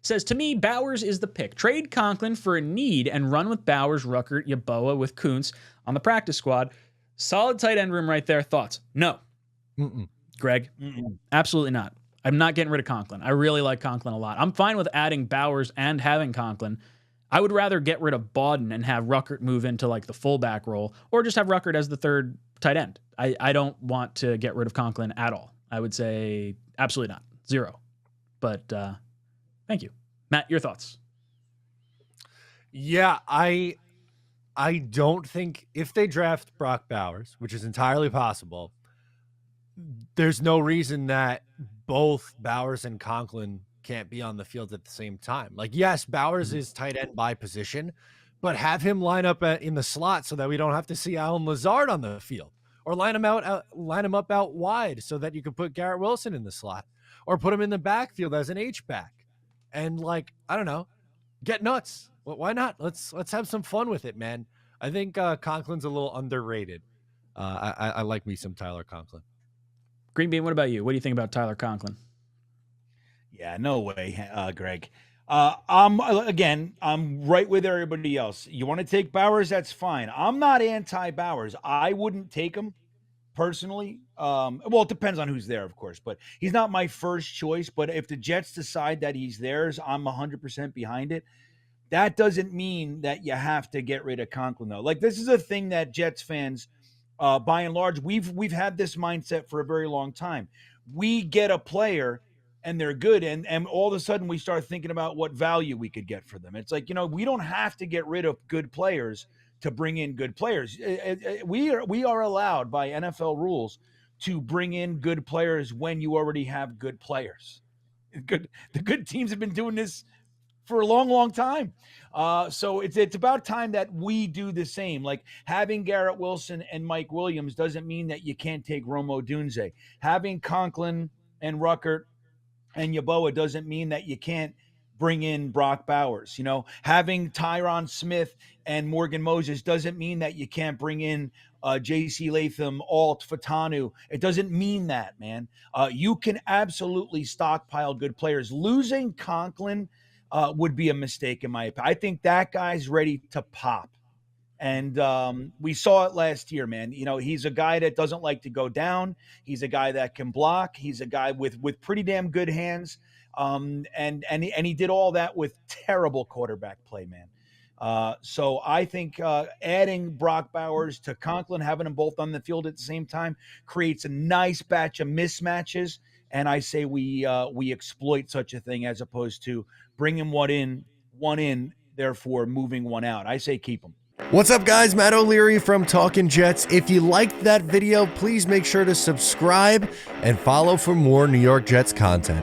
says, to me, Bowers is the pick. Trade Conklin for a need and run with Bowers, Ruckert, Yeboah with Kuntz on the practice squad. Solid tight end room right there. Thoughts? No. Greg? Absolutely not. I'm not getting rid of Conklin. I really like Conklin a lot. I'm fine with adding Bowers and having Conklin. I would rather get rid of Bawden and have Ruckert move into like the fullback role, or just have Ruckert as the third tight end. I don't want to get rid of Conklin at all. I would say absolutely not. Zero. But thank you. Matt, your thoughts? Yeah, I don't think if they draft Brock Bowers, which is entirely possible, there's no reason that both Bowers and Conklin can't be on the field at the same time. Like, yes, Bowers is tight end by position, but have him line up in the slot so that we don't have to see Allen Lazard on the field, or line him up out wide so that you can put Garrett Wilson in the slot, or put him in the backfield as an H-back. And like, I don't know, get nuts. Well, why not? Let's have some fun with it, man. I think Conklin's a little underrated. I like me some Tyler Conklin. Green Bean, what about you? What do you think about Tyler Conklin? Yeah, no way, Greg. I'm right with everybody else. You want to take Bowers? That's fine. I'm not anti-Bowers. I wouldn't take him personally. Well, it depends on who's there, of course, but he's not my first choice. But if the Jets decide that he's theirs, I'm 100% behind it. That doesn't mean that you have to get rid of Conklin, though. Like, this is a thing that Jets fans, by and large, we've had this mindset for a very long time. We get a player and they're good, and all of a sudden we start thinking about what value we could get for them. It's like, we don't have to get rid of good players to bring in good players. We are allowed by NFL rules to bring in good players when you already have good players. The good teams have been doing this for a long, long time. So it's about time that we do the same. Like, having Garrett Wilson and Mike Williams doesn't mean that you can't take Rome Odunze. Having Conklin and Ruckert and Yeboah doesn't mean that you can't bring in Brock Bowers. Having Tyron Smith and Morgan Moses doesn't mean that you can't bring in J.C. Latham, Alt, Fatanu. It doesn't mean that, man. You can absolutely stockpile good players. Losing Conklin would be a mistake in my opinion. I think that guy's ready to pop. And we saw it last year, man. He's a guy that doesn't like to go down. He's a guy that can block. He's a guy with pretty damn good hands. And he did all that with terrible quarterback play, man. So I think adding Brock Bowers to Conklin, having them both on the field at the same time, creates a nice batch of mismatches. And I say we exploit such a thing as opposed to bringing one in, therefore moving one out. I say keep them. What's up, guys? Matt O'Leary from Talkin' Jets. If you liked that video, please make sure to subscribe and follow for more New York Jets content.